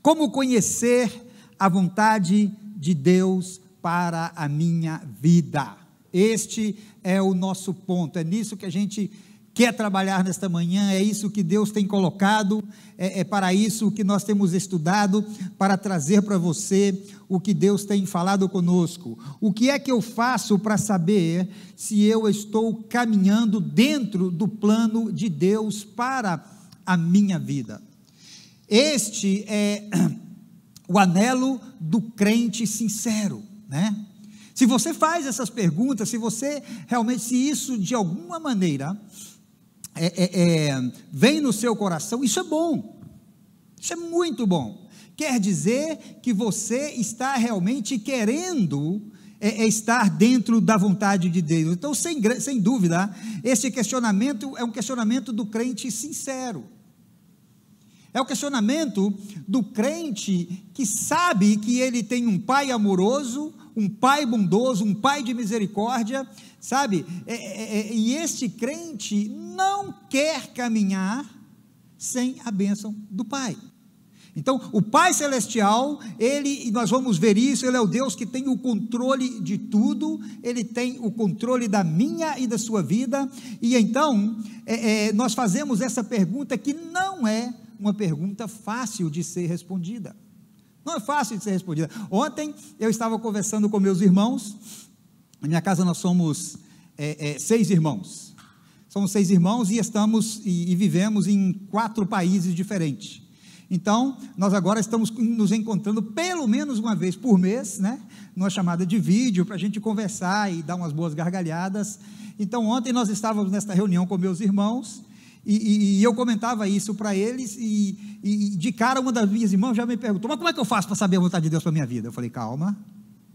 Como conhecer a vontade de Deus para a minha vida? Este é o nosso ponto, é nisso que a gente quer trabalhar nesta manhã, é isso que Deus tem colocado, é para isso que nós temos estudado, para trazer para você o que Deus tem falado conosco. O que é que eu faço para saber se eu estou caminhando dentro do plano de Deus para a minha vida? Este é o anelo do crente sincero, né? Se você faz essas perguntas, se você realmente, se isso de alguma maneira vem no seu coração, isso é bom, isso é muito bom, quer dizer que você está realmente querendo estar dentro da vontade de Deus. Então, sem dúvida, esse questionamento é um questionamento do crente sincero, é o questionamento do crente que sabe que ele tem um pai amoroso, um pai bondoso, um pai de misericórdia, sabe, e este crente não quer caminhar sem a bênção do Pai. Então, o Pai Celestial, e nós vamos ver isso, ele é o Deus que tem o controle de tudo, ele tem o controle da minha e da sua vida, e então, nós fazemos essa pergunta que não é uma pergunta fácil de ser respondida. Não é fácil de ser respondida. Ontem eu estava conversando com meus irmãos. Na minha casa nós somos 6 irmãos. Somos 6 irmãos e vivemos em 4 países diferentes. Então, nós agora estamos nos encontrando pelo menos uma vez por mês, né? Numa chamada de vídeo, para a gente conversar e dar umas boas gargalhadas. Então, ontem nós estávamos nesta reunião com meus irmãos, e eu comentava isso para eles, e de cara uma das minhas irmãs já me perguntou: mas como é que eu faço para saber a vontade de Deus para a minha vida? Eu falei: calma,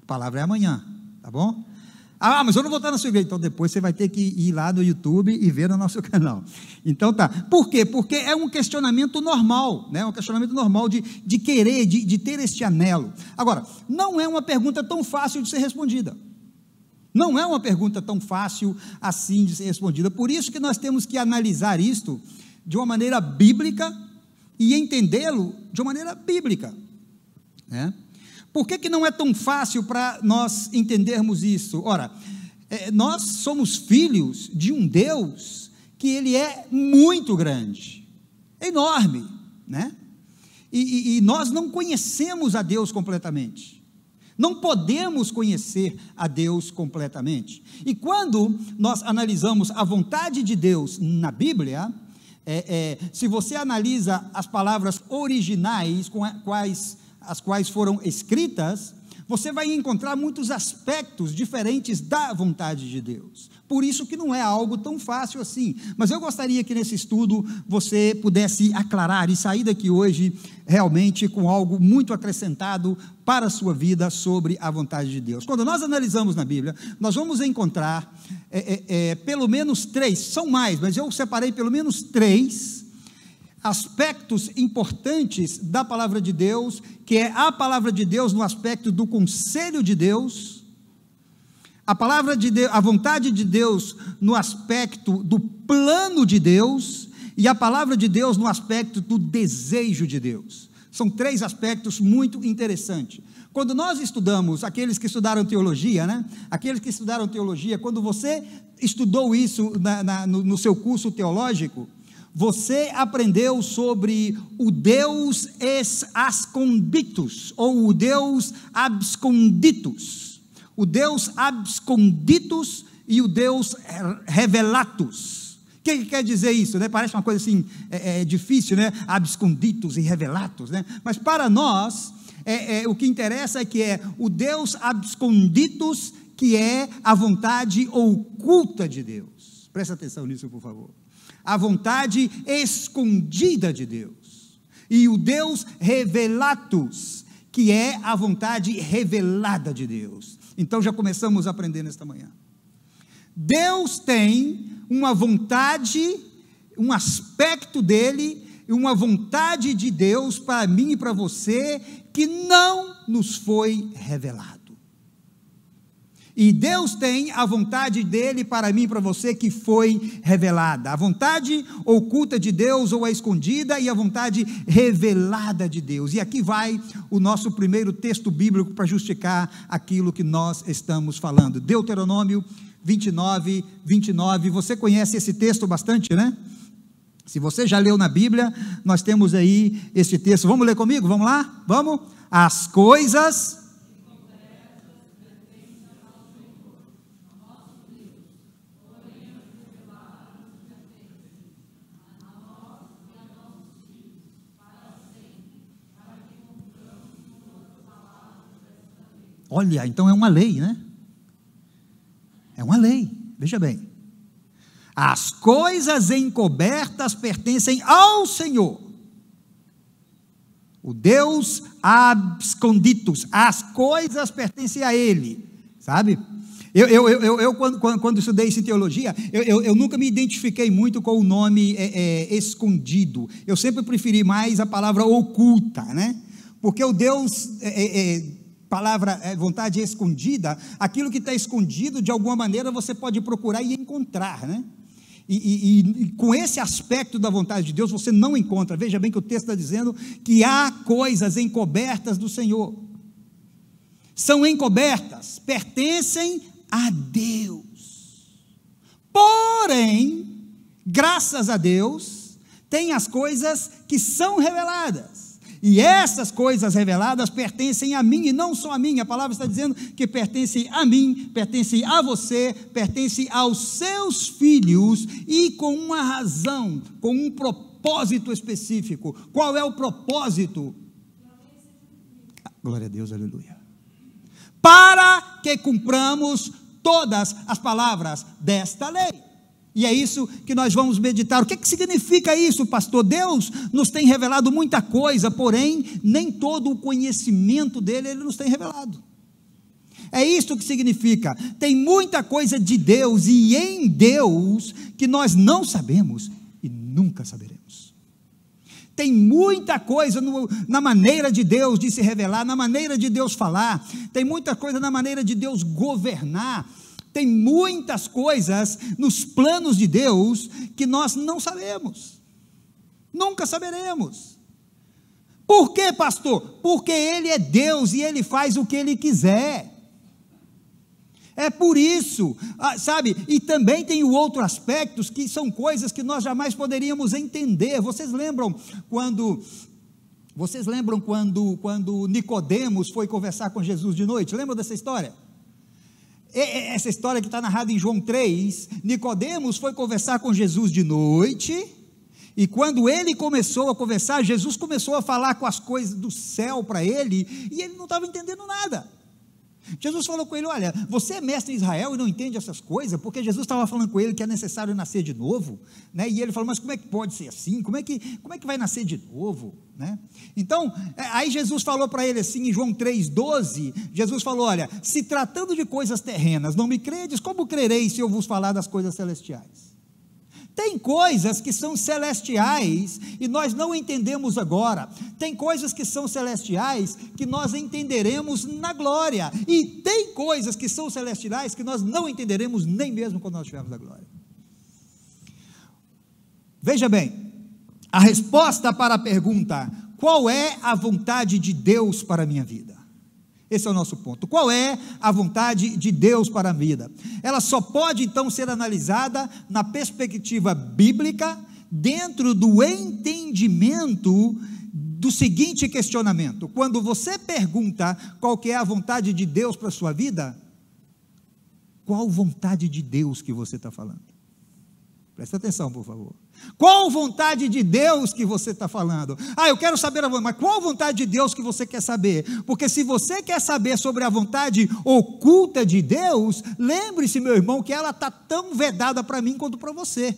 a palavra é amanhã, tá bom? Ah, mas eu não vou estar na sua igreja. Então depois você vai ter que ir lá no YouTube e ver no nosso canal. Então tá, por quê? Porque é um questionamento normal, né? Um questionamento normal de querer, de ter este anelo. Agora, não é uma pergunta tão fácil de ser respondida. Não é uma pergunta tão fácil assim de ser respondida. Por isso que nós temos que analisar isto de uma maneira bíblica e entendê-lo de uma maneira bíblica, né? Por que não é tão fácil para nós entendermos isso? Ora, nós somos filhos de um Deus que ele é muito grande, é enorme, né? E nós não conhecemos a Deus completamente. Não podemos conhecer a Deus completamente. E quando nós analisamos a vontade de Deus na Bíblia, se você analisa as palavras originais com as quais foram escritas, você vai encontrar muitos aspectos diferentes da vontade de Deus. Por isso que não é algo tão fácil assim. Mas eu gostaria que nesse estudo você pudesse aclarar e sair daqui hoje realmente com algo muito acrescentado para a sua vida sobre a vontade de Deus. Quando nós analisamos na Bíblia, nós vamos encontrar pelo menos 3, são mais, mas eu separei pelo menos 3 aspectos importantes da palavra de Deus, que é a palavra de Deus no aspecto do conselho de Deus, a palavra de Deus, a vontade de Deus no aspecto do plano de Deus, e a palavra de Deus no aspecto do desejo de Deus. São 3 aspectos muito interessantes. Quando nós estudamos, aqueles que estudaram teologia, né? Aqueles que estudaram teologia, quando você estudou isso no seu curso teológico, você aprendeu sobre o Deus asconditus, ou o Deus absconditus, o Deus absconditus e o Deus revelatus. O que quer dizer isso, né? Parece uma coisa assim, difícil, né? Absconditus e revelatus, né? Mas para nós, o que interessa é que é o Deus absconditus, que é a vontade oculta de Deus. Presta atenção nisso, por favor. A vontade escondida de Deus, e o Deus revelatus, que é a vontade revelada de Deus. Então já começamos a aprender nesta manhã. Deus tem uma vontade, um aspecto dele, uma vontade de Deus para mim e para você, que não nos foi revelado. E Deus tem a vontade dele para mim e para você que foi revelada. A vontade oculta de Deus ou a escondida e a vontade revelada de Deus. E aqui vai o nosso primeiro texto bíblico para justificar aquilo que nós estamos falando. Deuteronômio 29, 29. Você conhece esse texto bastante, né? Se você já leu na Bíblia, nós temos aí esse texto. Vamos ler comigo? Vamos lá? Vamos? As coisas... Olha, então é uma lei, né? É uma lei, veja bem. As coisas encobertas pertencem ao Senhor, o Deus absconditus. As coisas pertencem a Ele, sabe? Eu quando estudei isso em teologia, eu nunca me identifiquei muito com o nome escondido. Eu sempre preferi mais a palavra oculta, né? Porque o Deus... palavra vontade escondida, aquilo que está escondido, de alguma maneira você pode procurar e encontrar, né? E com esse aspecto da vontade de Deus você não encontra. Veja bem que o texto está dizendo que há coisas encobertas do Senhor, são encobertas, pertencem a Deus, porém, graças a Deus, tem as coisas que são reveladas. E essas coisas reveladas pertencem a mim, e não só a mim. A palavra está dizendo que pertencem a mim, pertencem a você, pertencem aos seus filhos, e com uma razão, com um propósito específico. Qual é o propósito? Glória a Deus, aleluia. Para que cumpramos todas as palavras desta lei. E é isso que nós vamos meditar. O que significa isso, pastor? Deus nos tem revelado muita coisa, porém, nem todo o conhecimento dele, ele nos tem revelado. É isso que significa. Tem muita coisa de Deus e em Deus que nós não sabemos e nunca saberemos. Tem muita coisa na maneira de Deus de se revelar, na maneira de Deus falar. Tem muita coisa na maneira de Deus governar. Tem muitas coisas nos planos de Deus que nós não sabemos, nunca saberemos. Por quê, pastor? Porque Ele é Deus e Ele faz o que Ele quiser. É por isso, sabe? E também tem o outro aspecto, que são coisas que nós jamais poderíamos entender. Vocês lembram quando Nicodemos foi conversar com Jesus de noite? Lembram dessa história? Essa história que está narrada em João 3, Nicodemos foi conversar com Jesus de noite, e quando ele começou a conversar, Jesus começou a falar com as coisas do céu para ele, e ele não estava entendendo nada. Jesus falou com ele: olha, você é mestre em Israel e não entende essas coisas? Porque Jesus estava falando com ele que é necessário nascer de novo, né? E ele falou: mas como é que pode ser assim? Como é que vai nascer de novo, né? Então, aí Jesus falou para ele assim, em João 3,12, Jesus falou: olha, se tratando de coisas terrenas não me credes, como crereis se eu vos falar das coisas celestiais? Tem coisas que são celestiais e nós não entendemos agora. Tem coisas que são celestiais que nós entenderemos na glória. E tem coisas que são celestiais que nós não entenderemos nem mesmo quando nós estivermos na glória. Veja bem, a resposta para a pergunta: qual é a vontade de Deus para a minha vida? Esse é o nosso ponto. Qual é a vontade de Deus para a vida? Ela só pode então ser analisada na perspectiva bíblica, dentro do entendimento do seguinte questionamento: quando você pergunta qual que é a vontade de Deus para a sua vida, qual vontade de Deus que você está falando? Presta atenção, por favor. Qual vontade de Deus que você está falando? Eu quero saber a vontade, mas qual vontade de Deus que você quer saber? Porque se você quer saber sobre a vontade oculta de Deus, lembre-se, meu irmão, que ela está tão vedada para mim quanto para você.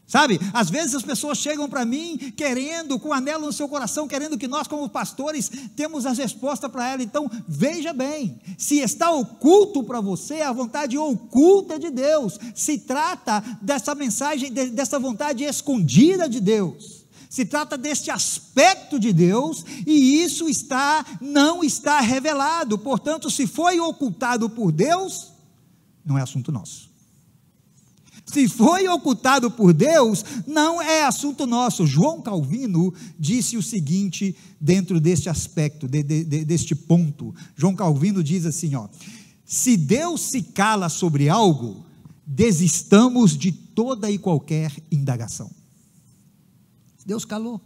Sabe, às vezes as pessoas chegam para mim querendo, com anelo no seu coração, querendo que nós como pastores temos as respostas para ela. Então veja bem, se está oculto para você a vontade oculta de Deus, se trata dessa mensagem, dessa vontade escondida de Deus. Se trata deste aspecto de Deus, e isso não está revelado. Portanto, se foi ocultado por Deus, não é assunto nosso. Se foi ocultado por Deus, não é assunto nosso. João Calvino disse o seguinte, dentro deste aspecto, deste ponto. João Calvino diz assim, se Deus se cala sobre algo, desistamos de toda e qualquer indagação. Deus calou.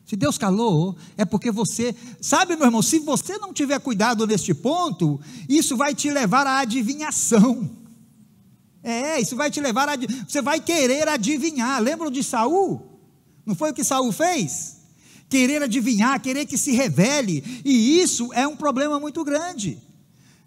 Se Deus calou, é porque você, sabe, meu irmão, se você não tiver cuidado neste ponto, isso vai te levar à adivinhação. Isso vai te levar você vai querer adivinhar. Lembram de Saul? Não foi o que Saul fez? Querer adivinhar, querer que se revele, e isso é um problema muito grande.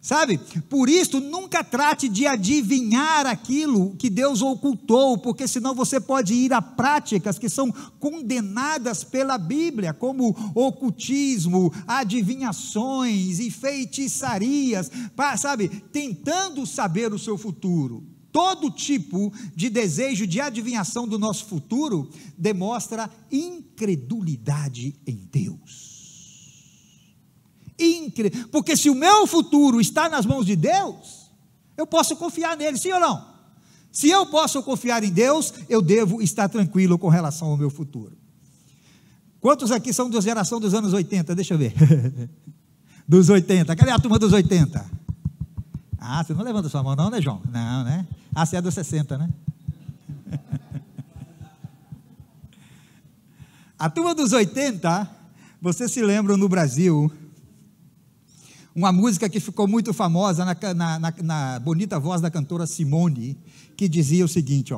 Sabe, por isso nunca trate de adivinhar aquilo que Deus ocultou, porque senão você pode ir a práticas que são condenadas pela Bíblia, como ocultismo, adivinhações e feitiçarias, sabe, tentando saber o seu futuro. Todo tipo de desejo de adivinhação do nosso futuro demonstra incredulidade em Deus. Porque se o meu futuro está nas mãos de Deus, eu posso confiar nele, sim ou não? Se eu posso confiar em Deus, eu devo estar tranquilo com relação ao meu futuro. Quantos aqui são da geração dos anos 80? Deixa eu ver. Dos 80, cadê a turma dos 80? Você não levanta sua mão não, né, João? Não, né? Você é dos 60, né? A turma dos 80, vocês se lembram no Brasil, uma música que ficou muito famosa na bonita voz da cantora Simone, que dizia o seguinte,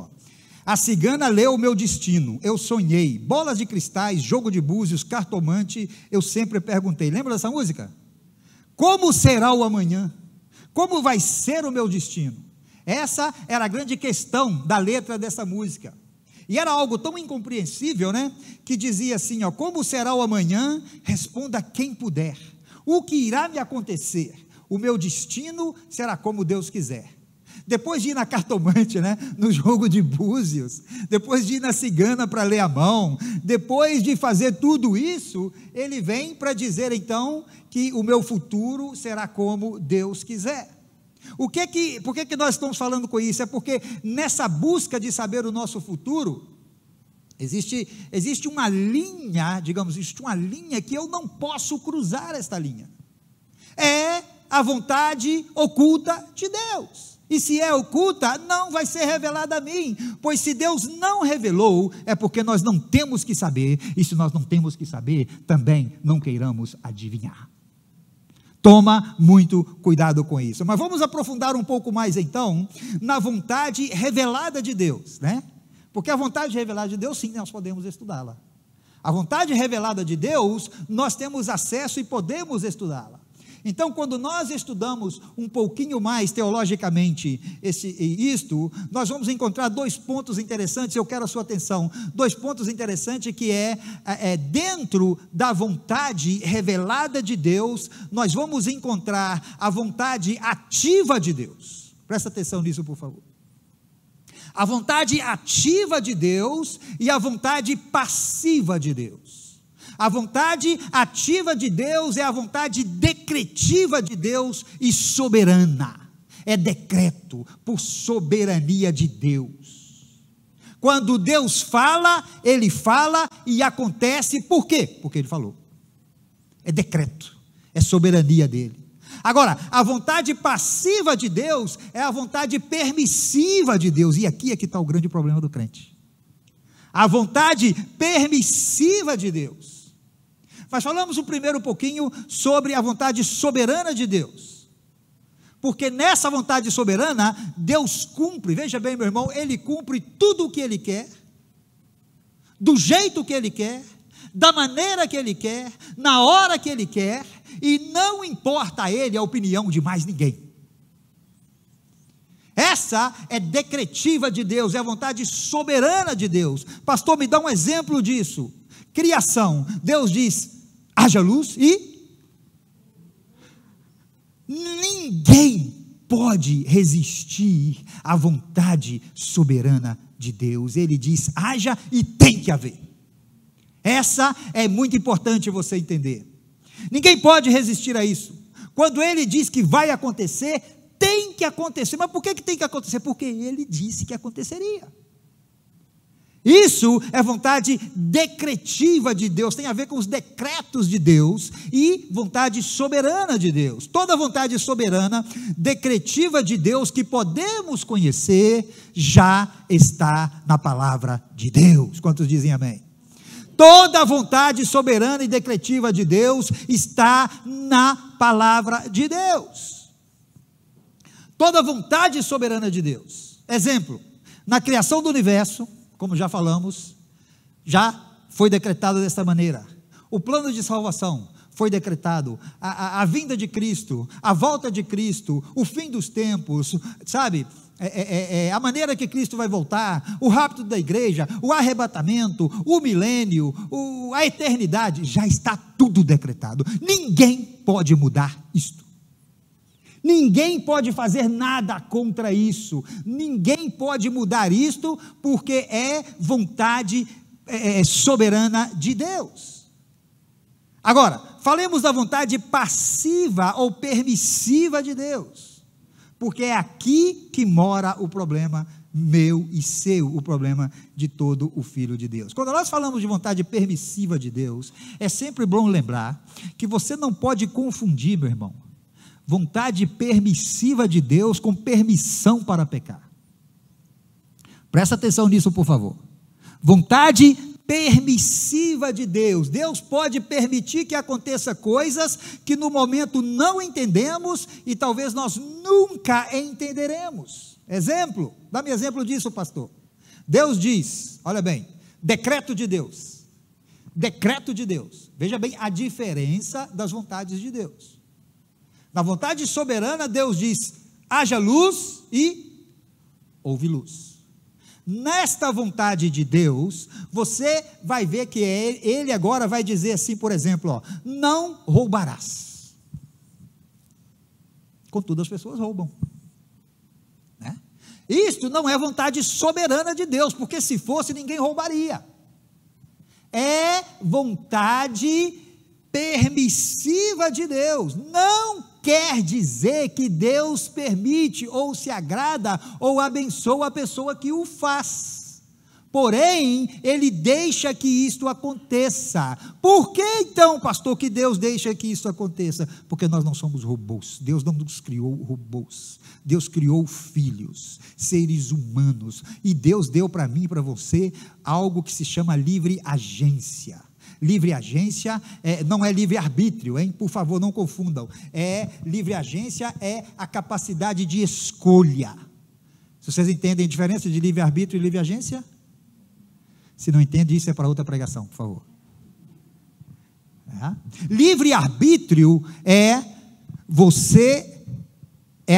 a cigana leu o meu destino, eu sonhei, bolas de cristais, jogo de búzios, cartomante, eu sempre perguntei. Lembra dessa música? Como será o amanhã? Como vai ser o meu destino? Essa era a grande questão da letra dessa música. E era algo tão incompreensível, né? Que dizia assim, como será o amanhã? Responda quem puder. O que irá me acontecer? O meu destino será como Deus quiser. Depois de ir na cartomante, né, no jogo de búzios, depois de ir na cigana para ler a mão, depois de fazer tudo isso, ele vem para dizer então que o meu futuro será como Deus quiser. Por que nós estamos falando com isso? É porque nessa busca de saber o nosso futuro, existe uma linha, existe uma linha que eu não posso cruzar esta linha. É a vontade oculta de Deus. E se é oculta, não vai ser revelada a mim, pois se Deus não revelou, é porque nós não temos que saber, e se nós não temos que saber, também não queiramos adivinhar. Toma muito cuidado com isso. Mas vamos aprofundar um pouco mais então, na vontade revelada de Deus, né? Porque a vontade revelada de Deus, sim, nós podemos estudá-la. A vontade revelada de Deus, nós temos acesso e podemos estudá-la. Então, quando nós estudamos um pouquinho mais teologicamente isto, nós vamos encontrar dois pontos interessantes, eu quero a sua atenção, dois pontos interessantes que dentro da vontade revelada de Deus, nós vamos encontrar a vontade ativa de Deus. Presta atenção nisso, por favor. A vontade ativa de Deus e a vontade passiva de Deus. A vontade ativa de Deus é a vontade decretiva de Deus e soberana. É decreto por soberania de Deus. Quando Deus fala, Ele fala e acontece. Por quê? Porque Ele falou. É decreto, é soberania dEle. Agora, a vontade passiva de Deus é a vontade permissiva de Deus. E aqui é que está o grande problema do crente. A vontade permissiva de Deus. Mas falamos primeiro um pouquinho sobre a vontade soberana de Deus, porque nessa vontade soberana, Deus cumpre, veja bem meu irmão, Ele cumpre tudo o que Ele quer, do jeito que Ele quer, da maneira que Ele quer, na hora que Ele quer, e não importa a Ele a opinião de mais ninguém. Essa é decretiva de Deus, é a vontade soberana de Deus. Pastor, me dá um exemplo disso. Criação, Deus diz, haja luz e ninguém pode resistir à vontade soberana de Deus. Ele diz, haja e tem que haver. Essa é muito importante você entender. Ninguém pode resistir a isso. Quando ele diz que vai acontecer, tem que acontecer. Mas por que tem que acontecer? Porque ele disse que aconteceria. Isso é vontade decretiva de Deus, tem a ver com os decretos de Deus e vontade soberana de Deus. Toda vontade soberana, decretiva de Deus que podemos conhecer, já está na palavra de Deus. Quantos dizem amém? Toda vontade soberana e decretiva de Deus está na palavra de Deus. Toda vontade soberana de Deus. Exemplo, na criação do universo, como já falamos, já foi decretado desta maneira. O plano de salvação foi decretado, a vinda de Cristo, a volta de Cristo, o fim dos tempos, sabe? A maneira que Cristo vai voltar, o rapto da igreja, o arrebatamento, o milênio, a eternidade, já está tudo decretado. Ninguém pode mudar isto. Ninguém pode fazer nada contra isso, ninguém pode mudar isto, porque é vontade soberana de Deus. Agora, falemos da vontade passiva ou permissiva de Deus, porque é aqui que mora o problema meu e seu, o problema de todo o filho de Deus. Quando nós falamos de vontade permissiva de Deus, é sempre bom lembrar que você não pode confundir, meu irmão, vontade permissiva de Deus com permissão para pecar. Presta atenção nisso, por favor. Vontade permissiva de Deus. Deus pode permitir que aconteça coisas que no momento não entendemos e talvez nós nunca entenderemos. Exemplo, dá-me exemplo disso, pastor. Deus diz, olha bem, decreto de Deus. Decreto de Deus. Veja bem a diferença das vontades de Deus. Na vontade soberana, Deus diz, haja luz e houve luz. Nesta vontade de Deus, você vai ver que ele agora vai dizer assim, por exemplo, ó, não roubarás. Contudo, as pessoas roubam. Né? Isto não é vontade soberana de Deus, porque se fosse, ninguém roubaria. É vontade permissiva de Deus. Não quer dizer que Deus permite, ou se agrada, ou abençoa a pessoa que o faz. Porém, Ele deixa que isto aconteça. Por que então, pastor, que Deus deixa que isso aconteça? Porque nós não somos robôs. Deus não nos criou robôs. Deus criou filhos, seres humanos. E Deus deu para mim e para você algo que se chama livre agência. Livre agência não é livre-arbítrio, hein? Por favor, não confundam. Livre agência é a capacidade de escolha. Se vocês entendem a diferença de livre-arbítrio e livre agência? Se não entende, isso é para outra pregação, por favor. Livre-arbítrio é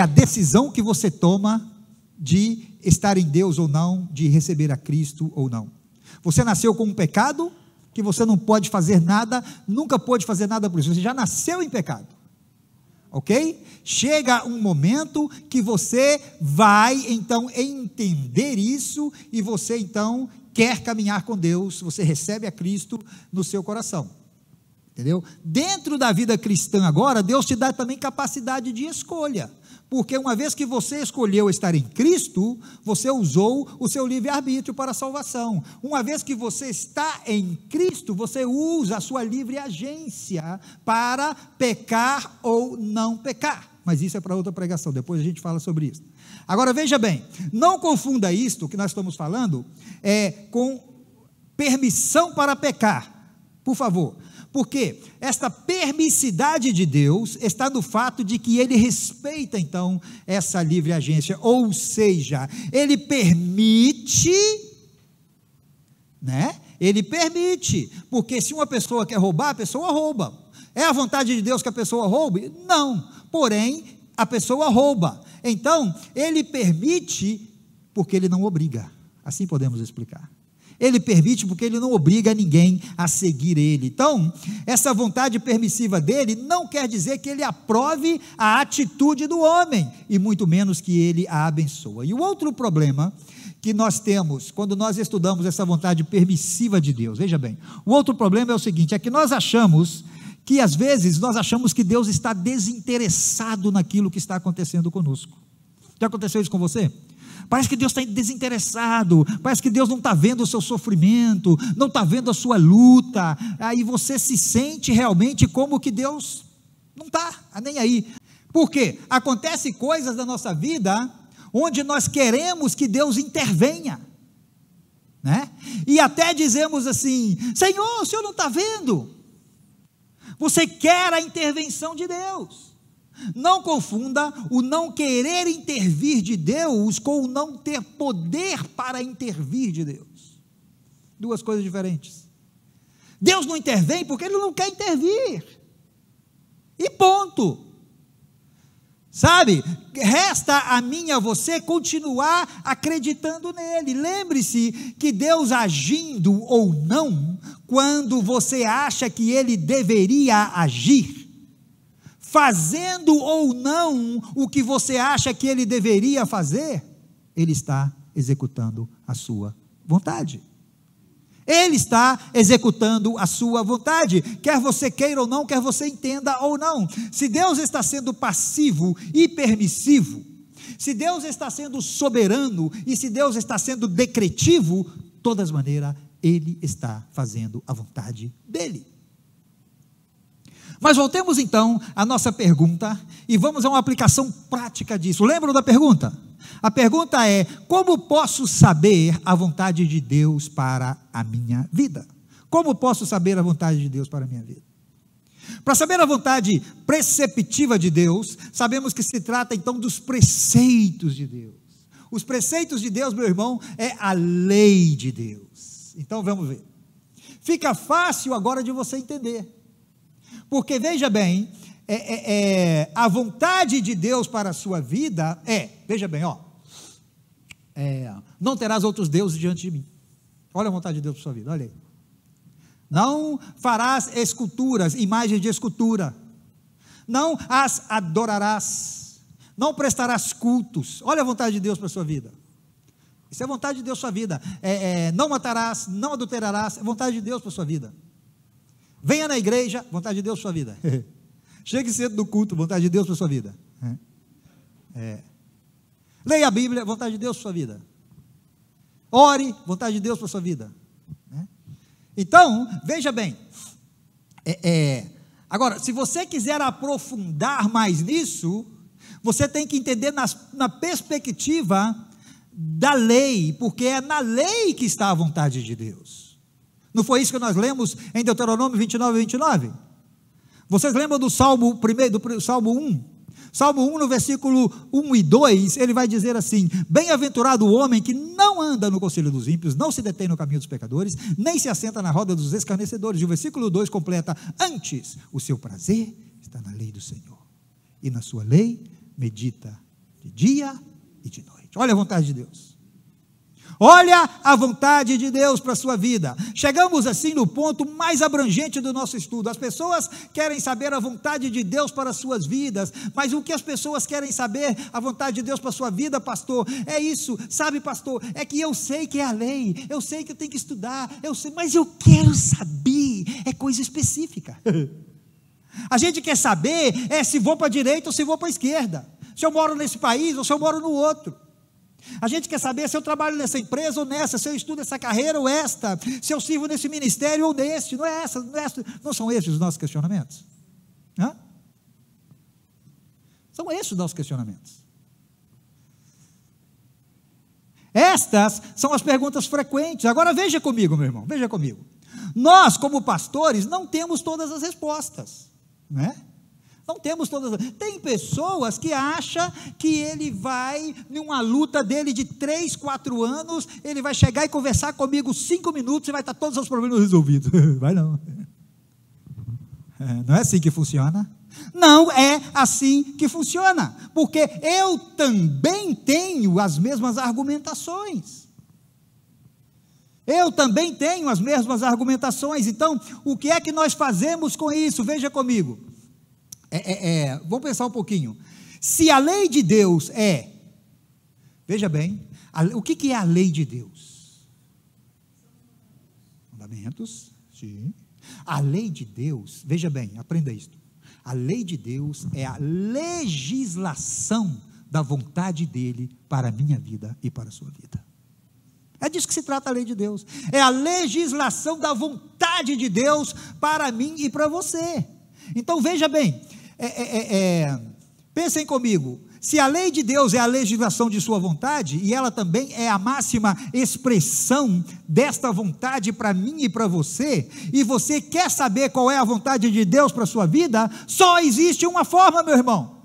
a decisão que você toma de estar em Deus ou não, de receber a Cristo ou não. Você nasceu com um pecado que você não pode fazer nada, nunca pôde fazer nada por isso, você já nasceu em pecado, ok? Chega um momento que você vai então entender isso, e você então quer caminhar com Deus, você recebe a Cristo no seu coração, entendeu? Dentro da vida cristã agora, Deus te dá também capacidade de escolha, porque uma vez que você escolheu estar em Cristo, você usou o seu livre-arbítrio para a salvação. Uma vez que você está em Cristo, você usa a sua livre agência para pecar ou não pecar. Mas isso é para outra pregação, depois a gente fala sobre isso. Agora veja bem, não confunda isto que nós estamos falando com permissão para pecar, por favor. Porque esta permissividade de Deus está no fato de que Ele respeita então essa livre agência, ou seja, Ele permite, né? Ele permite, porque se uma pessoa quer roubar, a pessoa rouba. É a vontade de Deus que a pessoa roube? Não, porém, a pessoa rouba. Então, Ele permite porque Ele não obriga, assim podemos explicar. Ele permite porque Ele não obriga ninguém a seguir Ele. Então, essa vontade permissiva dEle não quer dizer que Ele aprove a atitude do homem, e muito menos que Ele a abençoa. E o outro problema que nós temos quando nós estudamos essa vontade permissiva de Deus. Veja bem, o outro problema é o seguinte, é que nós achamos que às vezes nós achamos que Deus está desinteressado naquilo que está acontecendo conosco. Já aconteceu isso com você? Parece que Deus está desinteressado, parece que Deus não está vendo o seu sofrimento, não está vendo a sua luta, aí você se sente realmente como que Deus não está nem aí. Por quê? Acontecem coisas na nossa vida onde nós queremos que Deus intervenha, né? E até dizemos assim, Senhor, o Senhor não está vendo? Você quer a intervenção de Deus. Não confunda o não querer intervir de Deus com o não ter poder para intervir de Deus. Duas coisas diferentes. Deus não intervém porque Ele não quer intervir. E ponto. Sabe, resta a mim e a você continuar acreditando nele. Lembre-se que Deus agindo ou não, quando você acha que ele deveria agir, fazendo ou não o que você acha que ele deveria fazer, ele está executando a sua vontade. Ele está executando a sua vontade, quer você queira ou não, quer você entenda ou não. Se Deus está sendo passivo e permissivo, se Deus está sendo soberano e se Deus está sendo decretivo, de todas as maneiras, Ele está fazendo a vontade dEle. Mas voltemos então à nossa pergunta e vamos a uma aplicação prática disso. Lembram da pergunta? A pergunta é, como posso saber a vontade de Deus para a minha vida? Como posso saber a vontade de Deus para a minha vida? Para saber a vontade preceptiva de Deus, sabemos que se trata então dos preceitos de Deus. Os preceitos de Deus, meu irmão, é a lei de Deus. Então vamos ver. Fica fácil agora de você entender. Porque veja bem, a vontade de Deus para a sua vida veja bem, não terás outros deuses diante de mim. Olha a vontade de Deus para a sua vida, olha aí. Não farás esculturas, imagens de escultura. Não as adorarás. Não prestarás cultos. Olha a vontade de Deus para a sua vida. Isso é a vontade de Deus para a sua vida. Não matarás, não adulterarás. É vontade de Deus para a sua vida. Venha na igreja, vontade de Deus para a sua vida. Chegue cedo no culto, vontade de Deus para a sua vida. Leia a Bíblia, vontade de Deus para a sua vida. Ore, vontade de Deus para a sua vida. Então, veja bem. Agora, se você quiser aprofundar mais nisso, você tem que entender na perspectiva da lei, porque é na lei que está a vontade de Deus. Não foi isso que nós lemos em Deuteronômio 29:29? Vocês lembram do Salmo 1? Do Salmo 1? Salmo 1, no versículo 1 e 2, ele vai dizer assim: bem-aventurado o homem que não anda no conselho dos ímpios, não se detém no caminho dos pecadores, nem se assenta na roda dos escarnecedores. E o versículo 2 completa: antes, o seu prazer está na lei do Senhor, e na sua lei medita de dia e de noite. Olha a vontade de Deus. Olha a vontade de Deus para a sua vida. Chegamos assim no ponto mais abrangente do nosso estudo. As pessoas querem saber a vontade de Deus para as suas vidas, mas o que as pessoas querem saber, a vontade de Deus para a sua vida, pastor, é isso, sabe, pastor, é que eu sei que é a lei, eu sei que eu tenho que estudar, eu sei, mas eu quero saber, é coisa específica. A gente quer saber se vou para a direita ou se vou para a esquerda, se eu moro nesse país ou se eu moro no outro. A gente quer saber se eu trabalho nessa empresa ou nessa, se eu estudo essa carreira ou esta, se eu sirvo nesse ministério ou neste, não são esses os nossos questionamentos? São esses os nossos questionamentos. Estas são as perguntas frequentes. Agora veja comigo, meu irmão, veja comigo. Nós, como pastores, não temos todas as respostas, não é? Não temos todas. Tem pessoas que acham que ele vai, numa luta dele de 3, 4 anos, ele vai chegar e conversar comigo 5 minutos e vai estar todos os problemas resolvidos. Vai não. Não é assim que funciona. Não é assim que funciona, porque eu também tenho as mesmas argumentações. Eu também tenho as mesmas argumentações. Então, o que é que nós fazemos com isso? Veja comigo. Vamos pensar um pouquinho. Se a lei de Deus veja bem, O que é a lei de Deus? Fundamentos, sim. A lei de Deus, veja bem, aprenda isso. A lei de Deus é a legislação da vontade dele para a minha vida e para a sua vida. É disso que se trata a lei de Deus. É a legislação da vontade de Deus para mim e para você. Então veja bem, pensem comigo, se a lei de Deus é a legislação de sua vontade, e ela também é a máxima expressão desta vontade para mim e para você, e você quer saber qual é a vontade de Deus para a sua vida, só existe uma forma, meu irmão: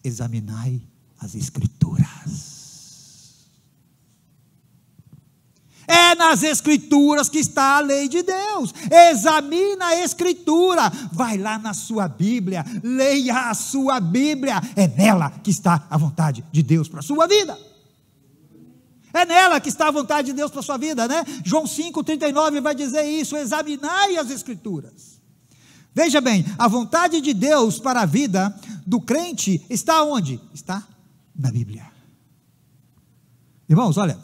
examinai as Escrituras. É nas Escrituras que está a lei de Deus. Examina a Escritura, vai lá na sua Bíblia, leia a sua Bíblia, é nela que está a vontade de Deus para a sua vida. É nela que está a vontade de Deus para a sua vida, né? João 5,39 vai dizer isso: examinai as Escrituras. Veja bem, a vontade de Deus para a vida do crente está onde? Está na Bíblia. Irmãos, olha,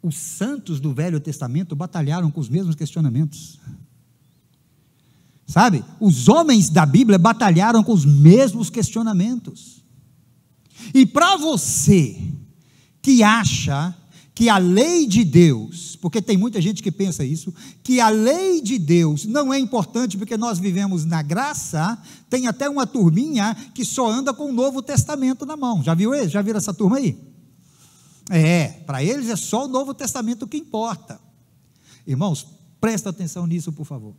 os santos do Velho Testamento batalharam com os mesmos questionamentos. Sabe? Os homens da Bíblia batalharam com os mesmos questionamentos. E para você que acha que a lei de Deus, porque tem muita gente que pensa isso, que a lei de Deus não é importante porque nós vivemos na graça, tem até uma turminha que só anda com o Novo Testamento na mão. Já viu ele? Já viram essa turma aí? Para eles é só o Novo Testamento que importa. Irmãos, presta atenção nisso, por favor.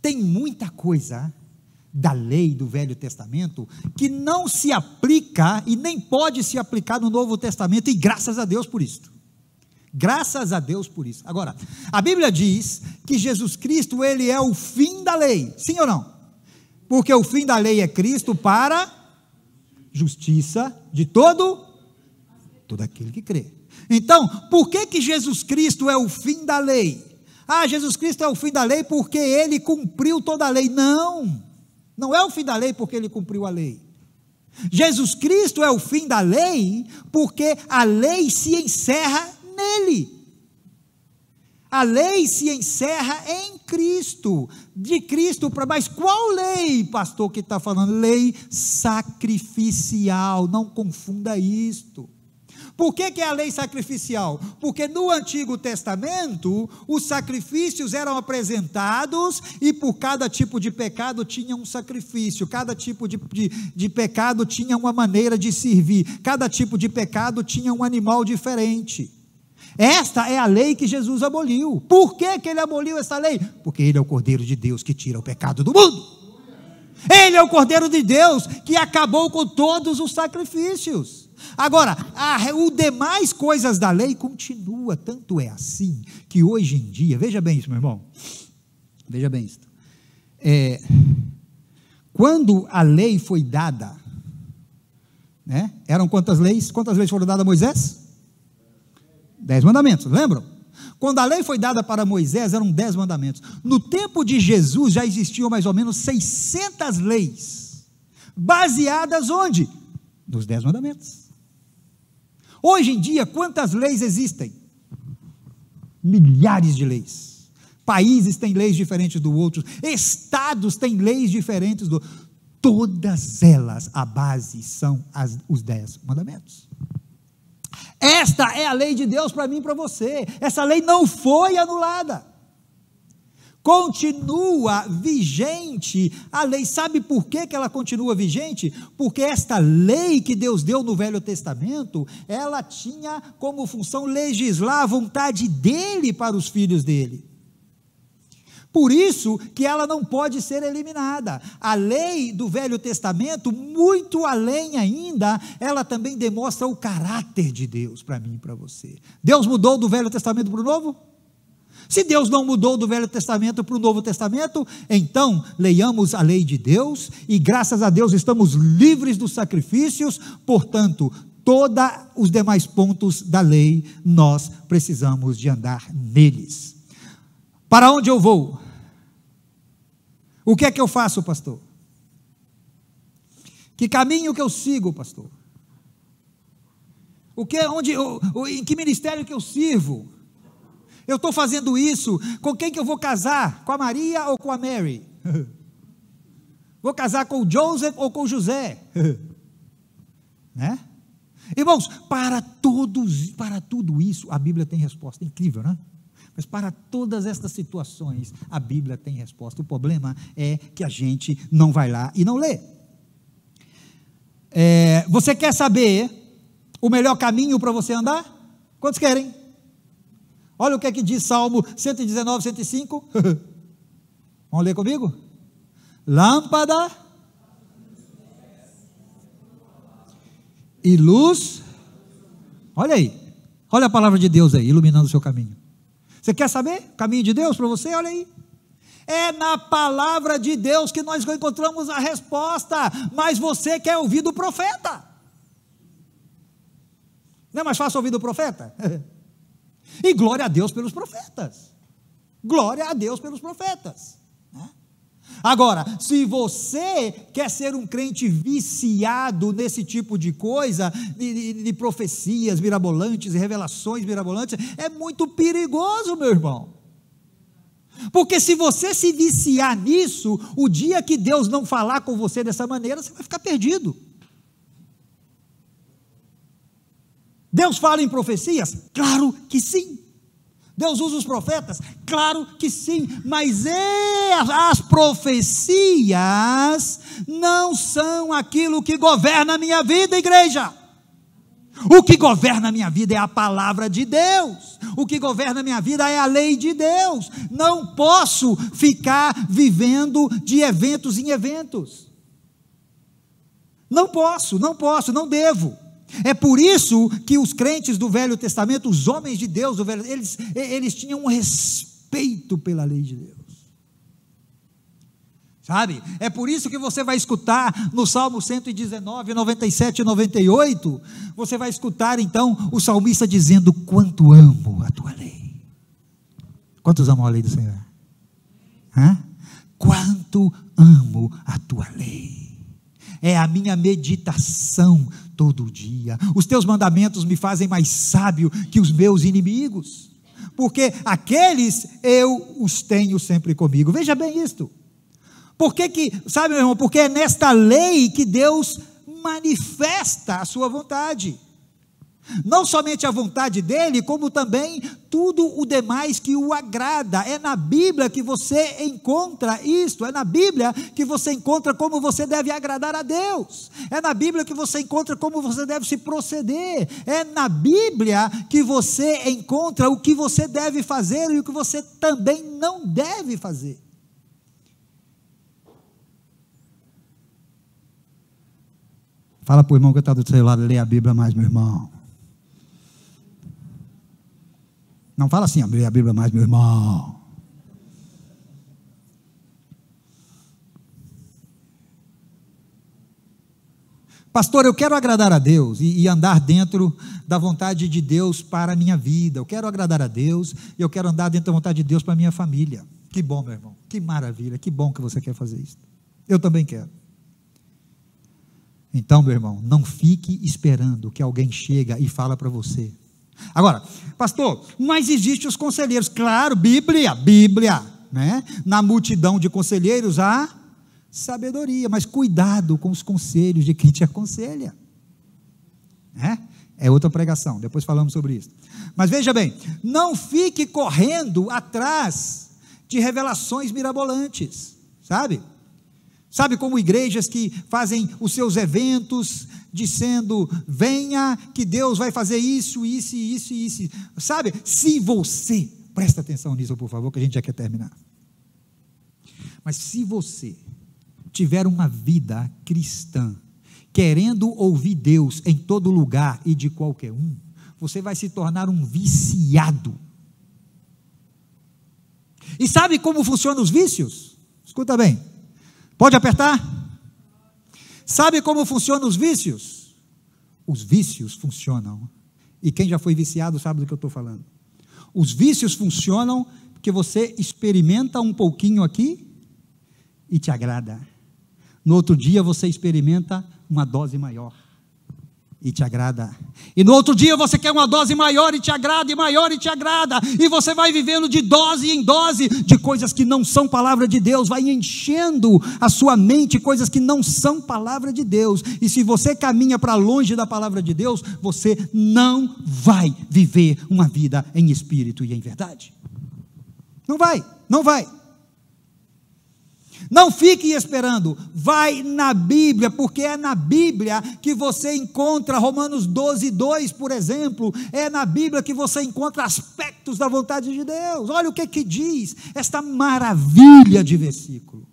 Tem muita coisa da lei do Velho Testamento que não se aplica e nem pode se aplicar no Novo Testamento, e graças a Deus por isso. Graças a Deus por isso. Agora, a Bíblia diz que Jesus Cristo, ele é o fim da lei, sim ou não? Porque o fim da lei é Cristo para justiça de todo aquele que crê. Então, por que Jesus Cristo é o fim da lei? Jesus Cristo é o fim da lei porque ele cumpriu toda a lei. Não é o fim da lei porque ele cumpriu a lei. Jesus Cristo é o fim da lei porque a lei se encerra nele. A lei se encerra em Cristo, de Cristo para. Mas qual lei, pastor, que está falando? Lei sacrificial, não confunda isto. Por que é a lei sacrificial? Porque no Antigo Testamento, os sacrifícios eram apresentados, e por cada tipo de pecado tinha um sacrifício, cada tipo de pecado tinha uma maneira de servir, cada tipo de pecado tinha um animal diferente. Esta é a lei que Jesus aboliu. Por que ele aboliu essa lei? Porque ele é o Cordeiro de Deus que tira o pecado do mundo. Ele é o Cordeiro de Deus que acabou com todos os sacrifícios. Agora, as demais coisas da lei continua, tanto é assim, que hoje em dia, veja bem isso, meu irmão, veja bem isso, quando a lei foi dada, né, eram quantas leis foram dadas a Moisés? 10 mandamentos, lembram? Quando a lei foi dada para Moisés, eram 10 mandamentos. No tempo de Jesus, já existiam mais ou menos 600 leis, baseadas onde? Nos 10 mandamentos. Hoje em dia, quantas leis existem? Milhares de leis. Países têm leis diferentes do outro, estados têm leis diferentes do outro. Todas elas, a base são os 10 mandamentos. Esta é a lei de Deus para mim e para você. Essa lei não foi anulada. Continua vigente a lei. Sabe por que ela continua vigente? Porque esta lei que Deus deu no Velho Testamento, ela tinha como função legislar a vontade dele para os filhos dele. Por isso que ela não pode ser eliminada. A lei do Velho Testamento, muito além ainda, ela também demonstra o caráter de Deus para mim e para você. Deus mudou do Velho Testamento para o Novo? Se Deus não mudou do Velho Testamento para o Novo Testamento, então leiamos a lei de Deus, e graças a Deus estamos livres dos sacrifícios. Portanto, todos os demais pontos da lei, nós precisamos de andar neles. Para onde eu vou? O que é que eu faço, pastor? Que caminho que eu sigo, pastor? Em que ministério que eu sirvo? Eu estou fazendo isso, com quem que eu vou casar? Com a Maria ou com a Mary? Vou casar com o Joseph ou com o José? Né? Irmãos, para tudo isso, a Bíblia tem resposta. Incrível, né? Mas para todas estas situações, a Bíblia tem resposta. O problema é que a gente não vai lá e não lê. Você quer saber o melhor caminho para você andar? Quantos querem? Olha o que é que diz Salmo 119, 105. Vamos ler comigo? Lâmpada e luz. Olha aí. Olha a palavra de Deus aí, iluminando o seu caminho. Você quer saber o caminho de Deus para você? Olha aí. É na palavra de Deus que nós encontramos a resposta. Mas você quer ouvir do profeta? Não é mais fácil ouvir do profeta? E glória a Deus pelos profetas. Glória a Deus pelos profetas. Agora, se você quer ser um crente viciado nesse tipo de coisa, de profecias mirabolantes e revelações mirabolantes, é muito perigoso, meu irmão. Porque se você se viciar nisso, o dia que Deus não falar com você dessa maneira, você vai ficar perdido. Deus fala em profecias? Claro que sim. Deus usa os profetas? Claro que sim. Mas as profecias não são aquilo que governa a minha vida, igreja. O que governa a minha vida é a palavra de Deus. O que governa a minha vida é a lei de Deus. Não posso ficar vivendo de eventos em eventos. Não posso, não devo. É por isso que os crentes do Velho Testamento, os homens de Deus do Velho, eles tinham um respeito pela lei de Deus. Sabe? É por isso que você vai escutar no Salmo 119, 97 e 98, você vai escutar então o salmista dizendo: quanto amo a tua lei. Quantos amam a lei do Senhor? Quanto amo a tua lei. É a minha meditação todo dia. Os teus mandamentos me fazem mais sábio que os meus inimigos, porque aqueles eu os tenho sempre comigo. Veja bem isto. Sabe, meu irmão, porque é nesta lei que Deus manifesta a sua vontade. Não somente a vontade dele, como também tudo o demais que o agrada. É na Bíblia que você encontra isto. É na Bíblia que você encontra como você deve agradar a Deus. É na Bíblia que você encontra como você deve se proceder. É na Bíblia que você encontra o que você deve fazer e o que você também não deve fazer. Fala para o irmão que está do seu lado: lê a Bíblia mais, meu irmão. Não fala assim: lê a Bíblia mais, meu irmão. Pastor, eu quero agradar a Deus e andar dentro da vontade de Deus para a minha vida. Eu quero agradar a Deus e eu quero andar dentro da vontade de Deus para a minha família. Que bom, meu irmão, que maravilha, que bom que você quer fazer isso. Eu também quero. Então, meu irmão, não fique esperando que alguém chega e fala para você. Agora, pastor, mas existem os conselheiros. Claro, Bíblia, né? Na multidão de conselheiros há sabedoria, mas cuidado com os conselhos de quem te aconselha. É outra pregação, depois falamos sobre isso. Mas veja bem, não fique correndo atrás de revelações mirabolantes, sabe? Sabe, como igrejas que fazem os seus eventos, dizendo: venha que Deus vai fazer isso, isso, isso, isso. Sabe, se você, presta atenção nisso por favor, que a gente já quer terminar. Mas se você tiver uma vida cristã, querendo ouvir Deus em todo lugar e de qualquer um, você vai se tornar um viciado. E sabe como funcionam os vícios? Escuta bem. Pode apertar? Sabe como funcionam os vícios? Os vícios funcionam, e quem já foi viciado sabe do que eu estou falando. Os vícios funcionam porque você experimenta um pouquinho aqui e te agrada. No outro dia você experimenta uma dose maior. e te agrada. E no outro dia você quer uma dose maior e te agrada, e maior e te agrada. E você vai vivendo de dose em dose de coisas que não são palavra de Deus, vai enchendo a sua mente coisas que não são palavra de Deus. E se você caminha para longe da palavra de Deus, você não vai viver uma vida em espírito e em verdade. Não vai, não vai. Não fique esperando, vai na Bíblia, porque é na Bíblia que você encontra Romanos 12:2, por exemplo, é na Bíblia que você encontra aspectos da vontade de Deus. Olha o que diz esta maravilha de versículo.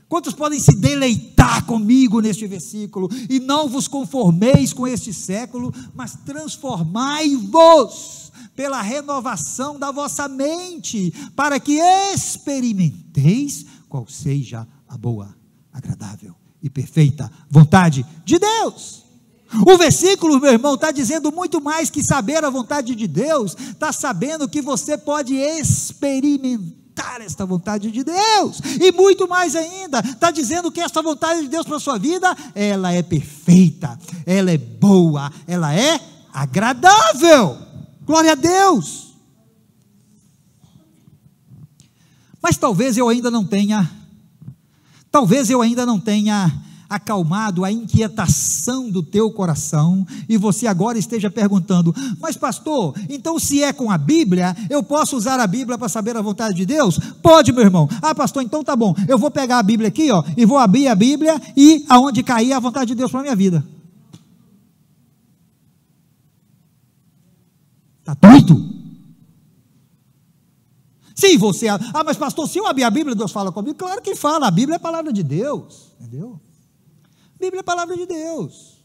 Quantos podem se deleitar comigo neste versículo? E não vos conformeis com este século, mas transformai-vos pela renovação da vossa mente, para que experimenteis qual seja a boa, agradável e perfeita vontade de Deus. O versículo, meu irmão, está dizendo muito mais que saber a vontade de Deus, está sabendo que você pode experimentar esta vontade de Deus, e muito mais ainda, está dizendo que esta vontade de Deus para a sua vida, ela é perfeita, ela é boa, ela é agradável. Glória a Deus. Mas talvez eu ainda não tenha acalmado a inquietação do teu coração, e você agora esteja perguntando: mas pastor, então se é com a Bíblia, eu posso usar a Bíblia para saber a vontade de Deus? Pode, meu irmão. Ah, pastor, então tá bom, eu vou pegar a Bíblia aqui, ó, e vou abrir a Bíblia, e aonde cair a vontade de Deus para a minha vida. Está doido? Sim, você, mas pastor, se eu abrir a Bíblia, Deus fala comigo? Claro que fala, a Bíblia é a palavra de Deus, entendeu? A Bíblia é a palavra de Deus,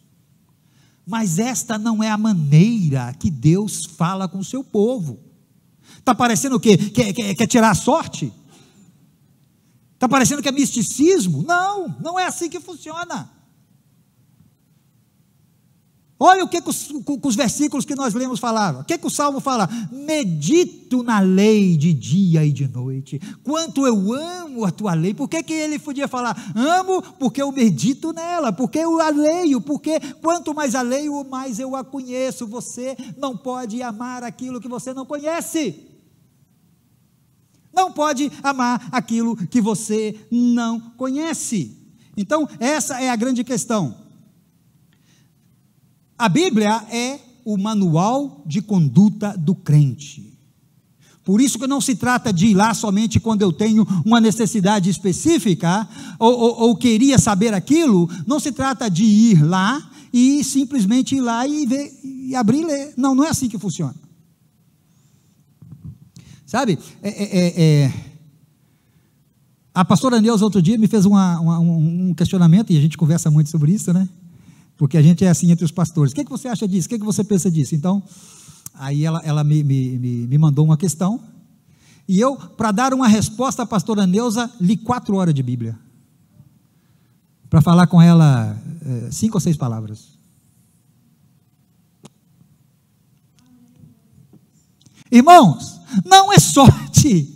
mas esta não é a maneira que Deus fala com o seu povo. Está parecendo o quê? Quer tirar a sorte? Está parecendo que é misticismo? Não, não é assim que funciona. Olha o que os versículos que nós lemos falaram. O que o Salmo fala? Medito na lei de dia e de noite. Quanto eu amo a tua lei. Por que ele podia falar? Amo porque eu medito nela, porque eu a leio, porque quanto mais a leio, mais eu a conheço. Você não pode amar aquilo que você não conhece. Não pode amar aquilo que você não conhece. Então, essa é a grande questão. A Bíblia é o manual de conduta do crente. Por isso que não se trata de ir lá somente quando eu tenho uma necessidade específica, ou queria saber aquilo. Não se trata de ir lá e simplesmente ir lá e ver, e abrir e ler. Não, não é assim que funciona. Sabe, a pastora Neuza outro dia me fez um questionamento, e a gente conversa muito sobre isso, né? Porque a gente é assim entre os pastores. O que você acha disso? O que você pensa disso? Então, aí ela me mandou uma questão, e eu, para dar uma resposta à pastora Neuza, li 4 horas de Bíblia, para falar com ela 5 ou 6 palavras. Irmãos, não é sorte.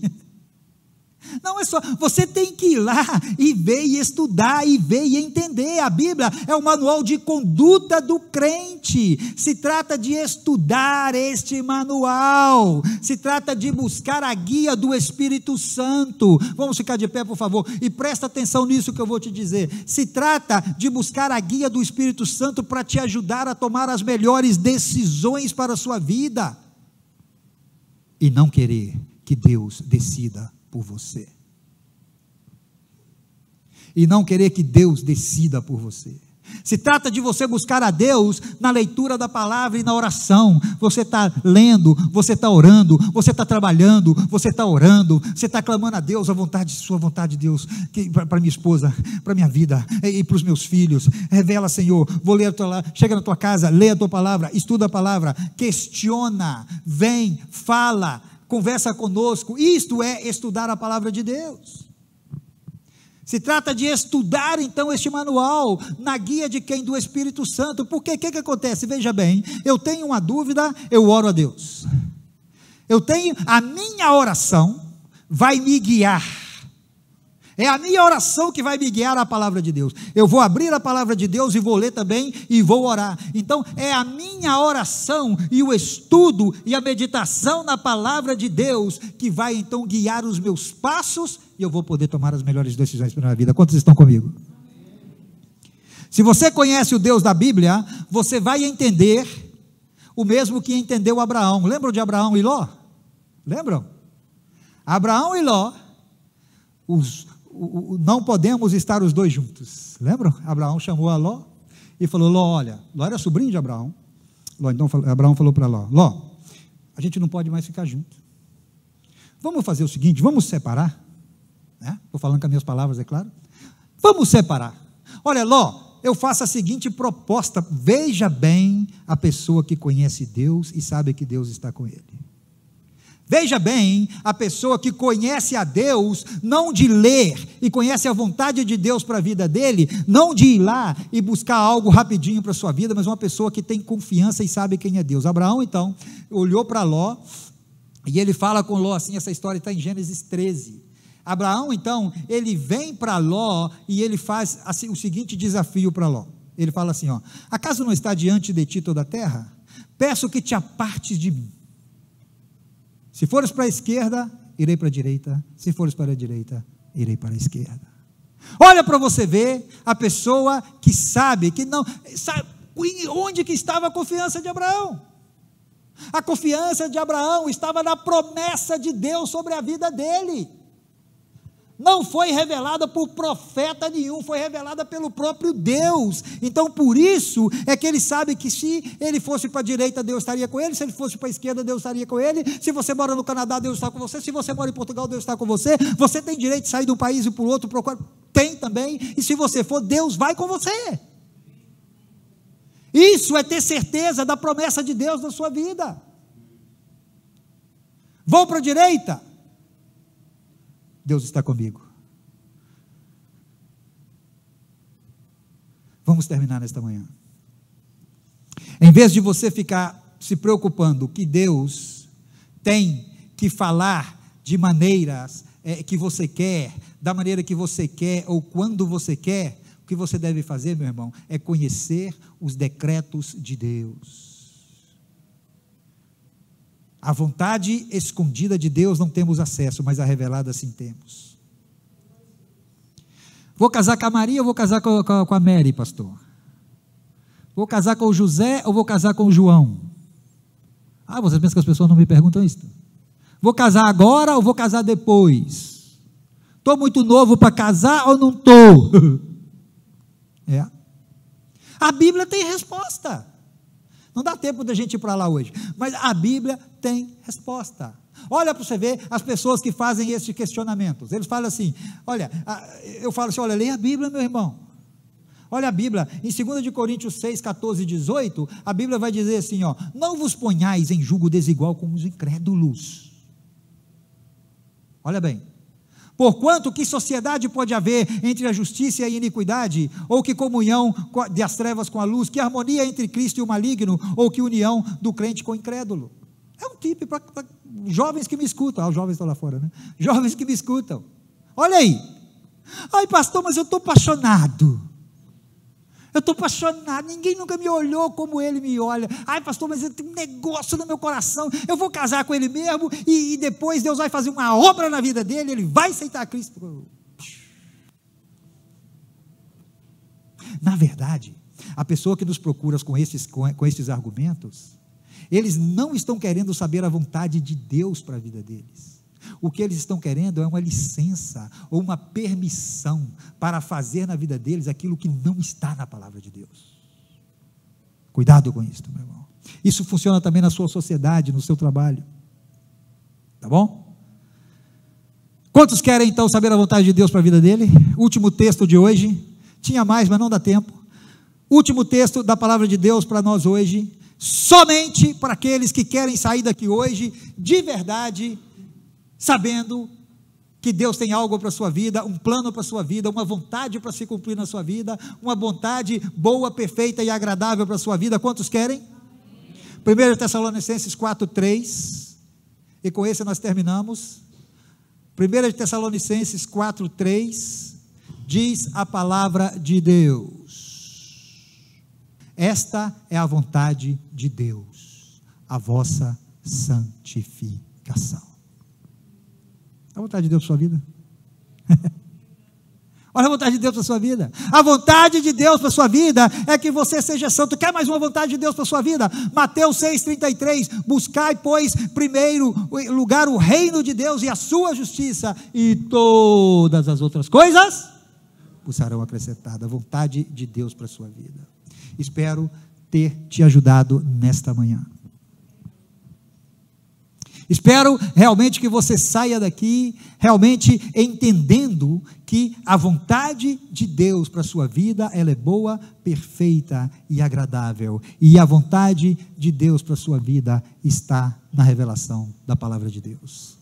Não é só, você tem que ir lá e ver e estudar e ver e entender. A Bíblia é o manual de conduta do crente. Se trata de estudar este manual, se trata de buscar a guia do Espírito Santo. Vamos ficar de pé, por favor, e presta atenção nisso que eu vou te dizer. Se trata de buscar a guia do Espírito Santo para te ajudar a tomar as melhores decisões para a sua vida, e não querer que Deus decida por você, e não querer que Deus decida por você. Se trata de você buscar a Deus na leitura da palavra e na oração. Você está lendo, você está orando, você está trabalhando, você está orando, você está clamando a Deus, a vontade, sua vontade, Deus, para minha esposa, para minha vida e para os meus filhos. Revela, Senhor, vou ler a tua, chega na tua casa, lê a tua palavra, estuda a palavra, questiona, vem, fala, conversa conosco. Isto é estudar a palavra de Deus. Se trata de estudar então este manual na guia de quem? Do Espírito Santo. Porque o que acontece? Veja bem, eu tenho uma dúvida, eu oro a Deus. A minha oração vai me guiar. É a minha oração que vai me guiar à palavra de Deus. Eu vou abrir a palavra de Deus e vou ler também e vou orar. Então, é a minha oração e o estudo e a meditação na palavra de Deus que vai então guiar os meus passos e eu vou poder tomar as melhores decisões para a minha vida. Quantos estão comigo? Se você conhece o Deus da Bíblia, você vai entender o mesmo que entendeu Abraão. Lembram de Abraão e Ló? Lembram? Abraão e Ló, não podemos estar os dois juntos. Lembram? Abraão chamou a Ló e falou: Ló, olha, Ló era sobrinho de Abraão. Então Abraão falou para Ló: Ló, a gente não pode mais ficar junto. Vamos fazer o seguinte, vamos separar. Estou falando com as minhas palavras, é claro. Vamos separar. Olha, Ló, eu faço a seguinte proposta. Veja bem a pessoa que conhece Deus e sabe que Deus está com ele. Veja bem a pessoa que conhece a Deus, não de ler, e conhece a vontade de Deus para a vida dele, não de ir lá e buscar algo rapidinho para a sua vida, mas uma pessoa que tem confiança e sabe quem é Deus. Abraão, então, olhou para Ló, e ele fala com Ló assim, essa história está em Gênesis 13. Abraão, então, ele vem para Ló, e ele faz assim, o seguinte desafio para Ló. Ele fala assim, ó: acaso não está diante de ti toda a terra? Peço que te apartes de mim. Se fores para a esquerda, irei para a direita. Se fores para a direita, irei para a esquerda. Olha para você ver a pessoa que sabe, que não sabe onde que estava a confiança de Abraão. A confiança de Abraão estava na promessa de Deus sobre a vida dele. Não foi revelada por profeta nenhum, foi revelada pelo próprio Deus. Então, por isso, é que ele sabe que se ele fosse para a direita, Deus estaria com ele. Se ele fosse para a esquerda, Deus estaria com ele. Se você mora no Canadá, Deus está com você. Se você mora em Portugal, Deus está com você. Você tem direito de sair de um país e para o outro, tem também. E se você for, Deus vai com você. Isso é ter certeza da promessa de Deus na sua vida. Vou para a direita, Deus está comigo. Vamos terminar nesta manhã. Em vez de você ficar se preocupando que Deus tem que falar de maneiras que você quer, da maneira que você quer ou quando você quer, o que você deve fazer, meu irmão, é conhecer os decretos de Deus. A vontade escondida de Deus não temos acesso, mas a revelada sim temos. Vou casar com a Maria ou vou casar com a Mary, pastor? Vou casar com o José ou vou casar com o João? Vocês pensam que as pessoas não me perguntam isso? Vou casar agora ou vou casar depois? Estou muito novo para casar ou não estou? A Bíblia tem resposta. Não dá tempo da gente ir para lá hoje, mas a Bíblia tem resposta. Olha para você ver as pessoas que fazem esses questionamentos. Eles falam assim, eu falo assim, olha, leia a Bíblia, meu irmão. Olha a Bíblia, em 2 Coríntios 6, 14 e 18, a Bíblia vai dizer assim, não vos ponhais em julgo desigual com os incrédulos. Olha bem. Porquanto, que sociedade pode haver entre a justiça e a iniquidade? Ou que comunhão das trevas com a luz? Que harmonia entre Cristo e o maligno? Ou que união do crente com o incrédulo? É um tipo para jovens que me escutam. Os jovens estão lá fora, né? Jovens que me escutam. Olha aí. Ai, pastor, mas eu estou apaixonado. Eu estou apaixonado, ninguém nunca me olhou como ele me olha. Ai, pastor, mas eu tenho um negócio no meu coração. Eu vou casar com ele mesmo e depois Deus vai fazer uma obra na vida dele, ele vai aceitar Cristo. Na verdade, a pessoa que nos procura com esses argumentos, eles não estão querendo saber a vontade de Deus para a vida deles. O que eles estão querendo é uma licença ou uma permissão para fazer na vida deles aquilo que não está na palavra de Deus. Cuidado com isso, meu irmão. Isso funciona também na sua sociedade, no seu trabalho. Tá bom? Quantos querem então saber a vontade de Deus para a vida dele? Último texto de hoje. Tinha mais, mas não dá tempo. Último texto da palavra de Deus para nós hoje. Somente para aqueles que querem sair daqui hoje de verdade, sabendo que Deus tem algo para a sua vida, um plano para a sua vida, uma vontade para se cumprir na sua vida, uma vontade boa, perfeita e agradável para a sua vida. Quantos querem? 1 Tessalonicenses 4:3, e com esse nós terminamos. 1 Tessalonicenses 4:3, diz a palavra de Deus: esta é a vontade de Deus, a vossa santificação. A vontade de Deus para a sua vida? Olha a vontade de Deus para a sua vida. A vontade de Deus para a sua vida é que você seja santo. Quer mais uma vontade de Deus para a sua vida? Mateus 6,33, buscai, pois, primeiro lugar o reino de Deus e a sua justiça, e todas as outras coisas vos serão acrescentadas. A vontade de Deus para a sua vida. Espero ter te ajudado nesta manhã. Espero realmente que você saia daqui realmente entendendo que a vontade de Deus para a sua vida, ela é boa, perfeita e agradável. E a vontade de Deus para a sua vida está na revelação da palavra de Deus.